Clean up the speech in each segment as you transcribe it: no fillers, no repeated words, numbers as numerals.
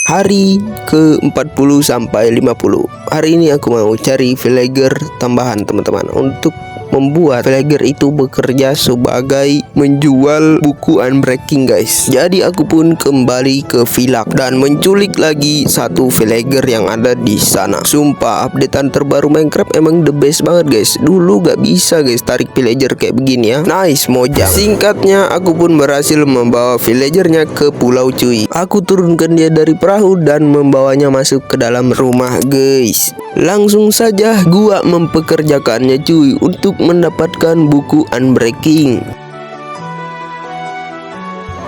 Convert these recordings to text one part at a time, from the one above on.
Hari ke-40 sampai 50. Hari ini aku mau cari villager tambahan teman-teman, untuk membuat villager itu bekerja sebagai menjual buku unbreaking guys. Jadi aku pun kembali ke village dan menculik lagi satu villager yang ada di sana. Sumpah updatean terbaru Minecraft emang the best banget guys. Dulu gak bisa guys tarik villager kayak begini ya. Nice mojang. Singkatnya aku pun berhasil membawa villagernya ke pulau cuy. Aku turunkan dia dari perahu dan membawanya masuk ke dalam rumah guys. Langsung saja gua mempekerjakannya cuy untuk mendapatkan buku unbreaking.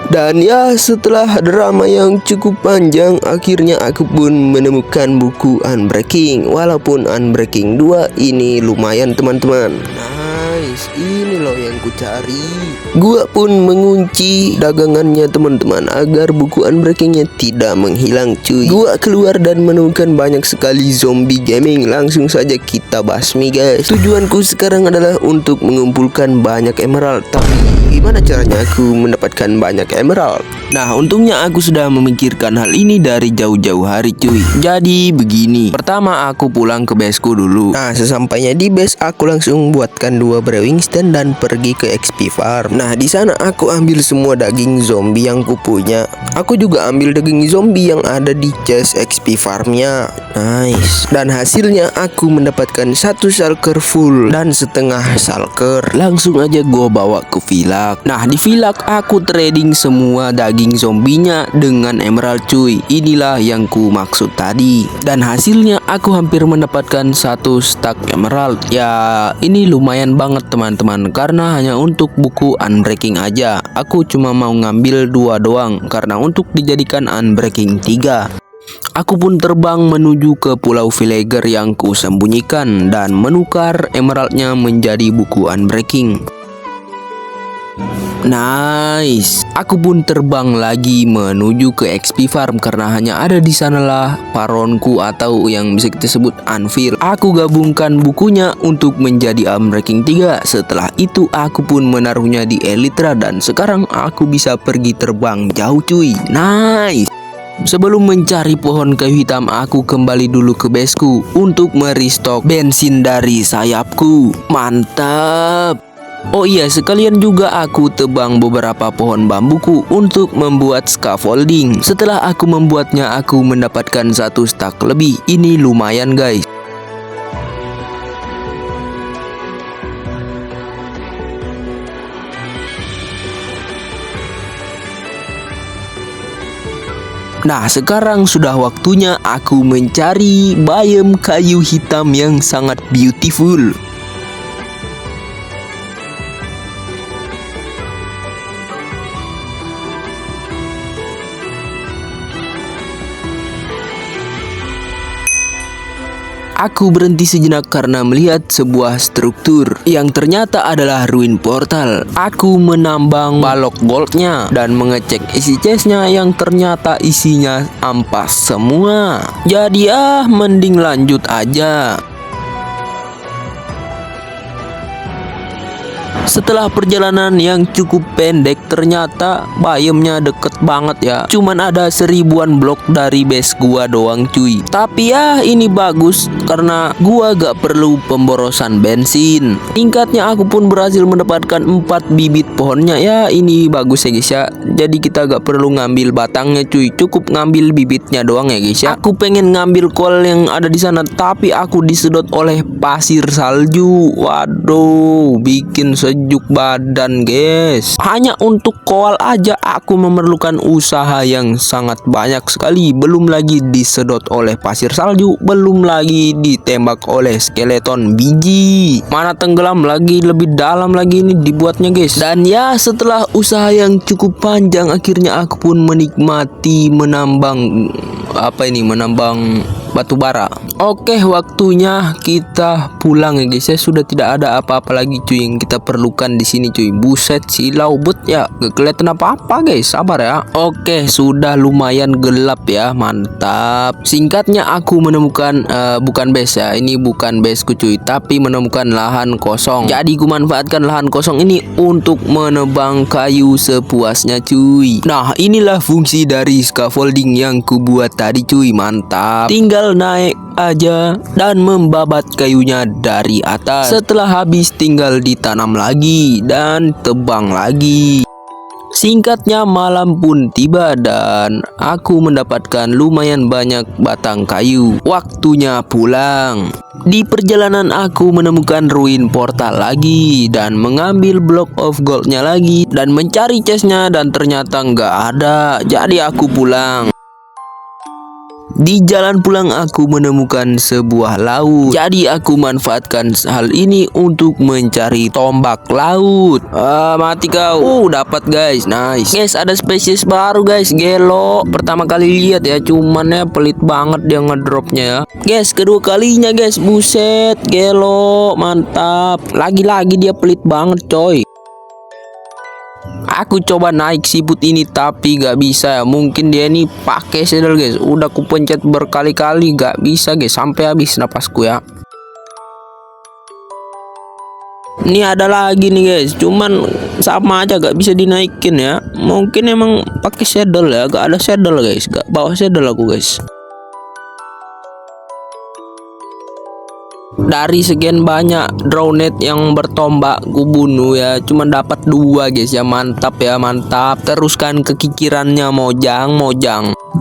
Dan ya, setelah drama yang cukup panjang, akhirnya aku pun menemukan buku unbreaking. Walaupun unbreaking 2 ini lumayan teman-teman. Nice, ini loh yang ku cari. Gua pun mengunci dagangannya teman-teman agar buku unbreakingnya tidak menghilang cuy. Gua keluar dan menemukan banyak sekali zombie gaming. Langsung saja kita basmi guys. Tujuanku sekarang adalah untuk mengumpulkan banyak emerald. Tapi gimana caranya aku mendapatkan banyak emerald? Nah, untungnya aku sudah memikirkan hal ini dari jauh-jauh hari cuy. Jadi begini, pertama aku pulang ke baseku dulu. Nah, sesampainya di base aku langsung buatkan 2 brewing stand dan pergi ke XP farm. Nah, di sana aku ambil semua daging zombie yang kupunya. Aku juga ambil daging zombie yang ada di chest XP farmnya. Nice. Dan hasilnya aku mendapatkan 1 shulker full dan setengah shulker. Langsung aja gua bawa ke village. Nah, di village aku trading semua daging zombinya dengan emerald cuy. Inilah yang ku maksud tadi. Dan hasilnya aku hampir mendapatkan 1 stack emerald. Ya, ini lumayan banget teman-teman, karena hanya untuk buku unbreaking aja. Aku cuma mau ngambil 2 doang, karena untuk dijadikan unbreaking 3. Aku pun terbang menuju ke pulau villager yang ku sembunyikan dan menukar emeraldnya menjadi buku unbreaking. Nice. Aku pun terbang lagi menuju ke XP farm karena hanya ada di sanalah paronku atau yang bisa kita sebut anvil. Aku gabungkan bukunya untuk menjadi unbreaking 3. Setelah itu aku pun menaruhnya di elytra dan sekarang aku bisa pergi terbang jauh cuy. Nice. Sebelum mencari pohon kayu hitam, aku kembali dulu ke baseku untuk merestock bensin dari sayapku. Mantap. Oh iya, sekalian juga aku tebang beberapa pohon bambuku untuk membuat scaffolding. Setelah aku membuatnya, aku mendapatkan 1 stack lebih. Ini lumayan guys. Nah, sekarang sudah waktunya aku mencari biome kayu hitam yang sangat beautiful. Aku berhenti sejenak karena melihat sebuah struktur yang ternyata adalah ruin portal. Aku menambang balok goldnya dan mengecek isi chestnya yang ternyata isinya ampas semua. Jadi mending lanjut aja. Setelah perjalanan yang cukup pendek, ternyata biomnya deket banget ya. Cuman ada 1000-an blok dari base gua doang cuy. Tapi ya ini bagus karena gua gak perlu pemborosan bensin. Tingkatnya aku pun berhasil mendapatkan 4 bibit pohonnya. Ya ini bagus ya guys ya. Jadi kita gak perlu ngambil batangnya cuy. Cukup ngambil bibitnya doang ya guys ya. Aku pengen ngambil kol yang ada di sana, tapi aku disedot oleh pasir salju. Waduh, bikin sejuk badan guys. Hanya untuk koal aja aku memerlukan usaha yang sangat banyak sekali. Belum lagi disedot oleh pasir salju, belum lagi ditembak oleh skeleton biji. Mana tenggelam lagi, lebih dalam lagi ini dibuatnya guys. Dan ya, setelah usaha yang cukup panjang, akhirnya aku pun menikmati menambang menambang batu bara. Oke, waktunya kita pulang ya guys ya. Sudah tidak ada apa-apa lagi cuy yang kita perlukan di sini cuy. Buset, silau but ya, gak kelihatan apa-apa guys. Sabar ya. Oke, sudah lumayan gelap ya, mantap. Singkatnya aku menemukan bukan base ya, ini bukan baseku cuy, tapi menemukan lahan kosong. Jadi ku manfaatkan lahan kosong ini untuk menebang kayu sepuasnya cuy. Nah, inilah fungsi dari scaffolding yang ku buat tadi cuy, mantap. Tinggal naik aja dan membabat kayunya dari atas. Setelah habis tinggal ditanam lagi dan tebang lagi. Singkatnya malam pun tiba dan aku mendapatkan lumayan banyak batang kayu. Waktunya pulang. Di perjalanan aku menemukan ruin portal lagi dan mengambil block of goldnya lagi dan mencari chestnya dan ternyata nggak ada. Jadi aku pulang. Di jalan pulang aku menemukan sebuah laut. Jadi aku manfaatkan hal ini untuk mencari tombak laut. Mati kau. Dapat guys. Nice. Guys, ada spesies baru guys, gelo. Pertama kali lihat ya, cuman ya pelit banget dia ngedropnya ya. Guys, kedua kalinya guys. Buset, gelo. Mantap. Lagi-lagi dia pelit banget coy. Aku coba naik siput ini tapi gak bisa ya. Mungkin dia ini pakai saddle guys. Udah ku pencet berkali-kali gak bisa guys, sampai habis napasku ya. Ini ada lagi nih guys, cuman sama aja gak bisa dinaikin ya. Mungkin emang pakai saddle ya, gak ada saddle guys, gak bawa saddle aku guys. Dari sekian banyak drownet yang bertombak ku bunuh ya, cuma dapat 2 guys ya. Mantap ya, mantap. Teruskan kekikirannya mojang.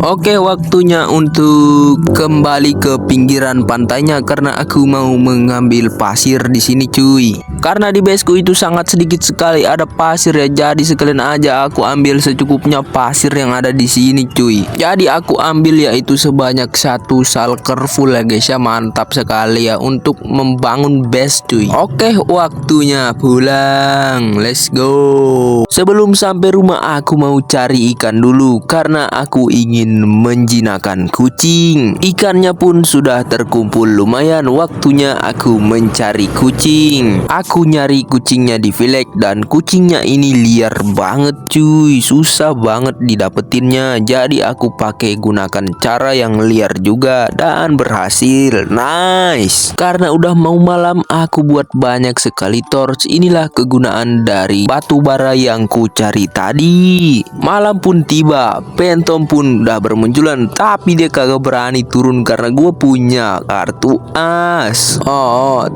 Oke, waktunya untuk kembali ke pinggiran pantainya karena aku mau mengambil pasir di sini cuy. Karena di baseku itu sangat sedikit sekali ada pasir ya, jadi sekalian aja aku ambil secukupnya pasir yang ada di sini cuy. Jadi aku ambil yaitu sebanyak 1 shulker full ya guys ya. Mantap sekali ya untuk membangun base cuy. Oke, waktunya pulang. Let's go. Sebelum sampai rumah aku mau cari ikan dulu karena aku ingin menjinakkan kucing. Ikannya pun sudah terkumpul lumayan. Waktunya aku mencari kucing. Aku nyari kucingnya di village dan kucingnya ini liar banget cuy. Susah banget didapetinnya. Jadi aku pakai gunakan cara yang liar juga dan berhasil. Nice. Karena udah mau malam aku buat banyak sekali torch. Inilah kegunaan dari batu bara yang ku cari tadi. Malam pun tiba. Phantom pun udah bermunculan, tapi dia kagak berani turun karena gue punya kartu as.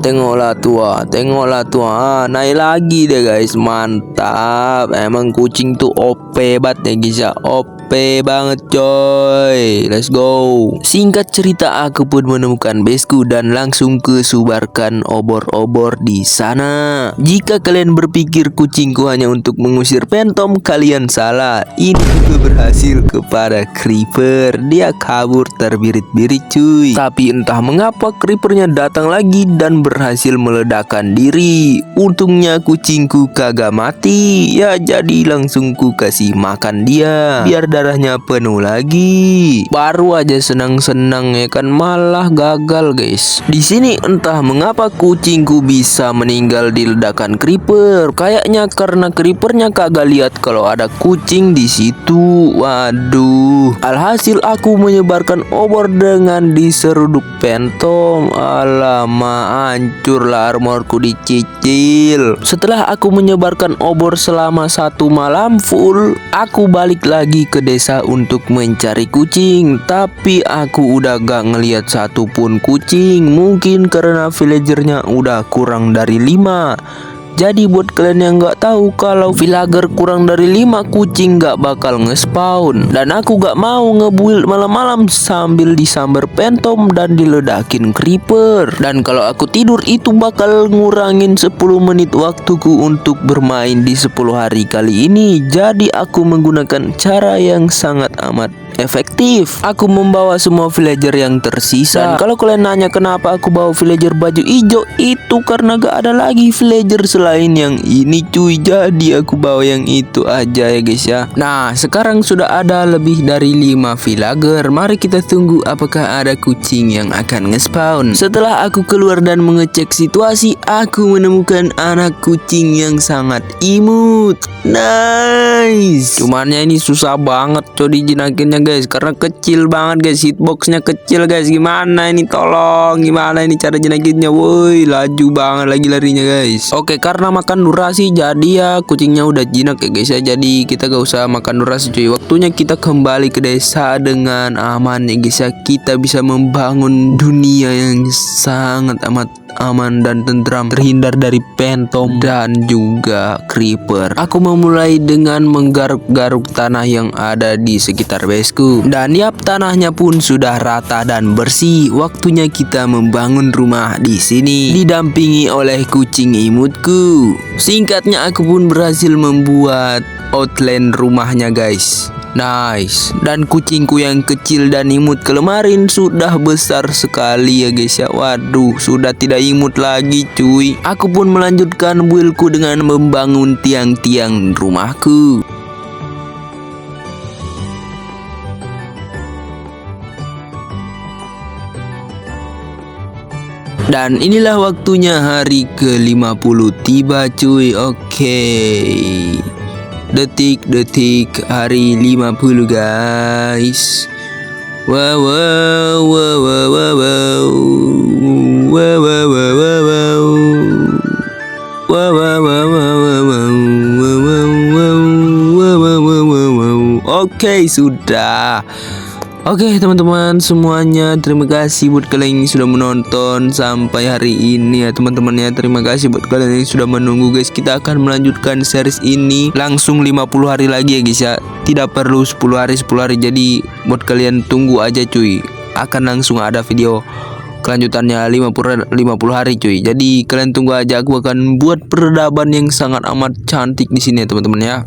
Tengoklah tua. Naik lagi deh guys, mantap. Emang kucing tuh OP banget ya guys ya, OP banget coy. Let's go. Singkat cerita aku pun menemukan baseku dan langsung kesubarkan obor-obor di sana. Jika kalian berpikir kucingku hanya untuk mengusir Phantom, kalian salah. Ini juga berhasil kepada Creeper. Dia kabur terbirit-birit cuy. Tapi entah mengapa Creepernya datang lagi dan berhasil meledakkan diri. Untungnya kucingku kagak mati ya, jadi langsung ku kasih makan dia biar darahnya penuh lagi. Baru aja senang-senang ya kan, malah gagal guys. Di sini entah mengapa kucingku bisa meninggal di ledakan Creeper. Kayaknya karena Creepernya kagak lihat kalau ada kucing di situ. Waduh. Alhasil aku menyebarkan obor dengan diseruduk Phantom. Alamak, hancurlah armorku dicicil. Setelah aku menyebarkan obor selama 1 malam full, aku balik lagi ke desa untuk mencari kucing. Tapi aku udah gak ngeliat satupun kucing. Mungkin karena villagernya udah kurang dari 5. Jadi buat kalian yang gak tahu, kalau villager kurang dari 5 kucing gak bakal nge-spawn. Dan aku gak mau ngebuild malam-malam sambil disambar Phantom dan diledakin Creeper. Dan kalau aku tidur itu bakal ngurangin 10 menit waktuku untuk bermain di 10 hari kali ini. Jadi aku menggunakan cara yang sangat amat efektif. Aku membawa semua villager yang tersisa. Dan kalau kalian nanya kenapa aku bawa villager baju hijau, itu karena gak ada lagi villager selain yang ini cuy. Jadi aku bawa yang itu aja ya guys ya. Nah sekarang sudah ada lebih dari 5 villager. Mari kita tunggu apakah ada kucing yang akan nge-spawn. Setelah aku keluar dan mengecek situasi, aku menemukan anak kucing yang sangat imut. Nice. Cumannya ini susah banget coy dijinakinnya guys, karena kecil banget guys, hitboxnya kecil guys. Gimana ini, tolong gimana ini cara jinakinnya? Woi laju banget lagi larinya guys. Oke, karena makan durasi jadi ya kucingnya udah jinak ya guys ya. Jadi kita gak usah makan durasi cuy. Waktunya kita kembali ke desa dengan aman ya guys ya. Kita bisa membangun dunia yang sangat amat aman dan tentram, terhindar dari phantom dan juga creeper. Aku memulai dengan menggaruk-garuk tanah yang ada di sekitar baseku. Dan yap, tanahnya pun sudah rata dan bersih. Waktunya kita membangun rumah di sini, didampingi oleh kucing imutku. Singkatnya, aku pun berhasil membuat outline rumahnya guys. Nice. Dan kucingku yang kecil dan imut kemarin sudah besar sekali ya guys ya. Waduh, sudah tidak imut lagi cuy. Aku pun melanjutkan buildku dengan membangun tiang-tiang rumahku. Dan inilah waktunya hari ke-50 tiba cuy. Oke. Detik-detik hari 50 guys. Wow wow wow wow wow wow wow wow wow wow wow wow. Oke, sudah. Oke teman-teman semuanya, terima kasih buat kalian yang sudah menonton sampai hari ini ya teman-teman ya. Terima kasih buat kalian yang sudah menunggu guys. Kita akan melanjutkan series ini langsung 50 hari lagi ya guys ya. Tidak perlu 10 hari. Jadi buat kalian tunggu aja cuy. Akan langsung ada video kelanjutannya 50 hari cuy. Jadi kalian tunggu aja, aku akan buat peradaban yang sangat amat cantik di sini ya teman-teman ya.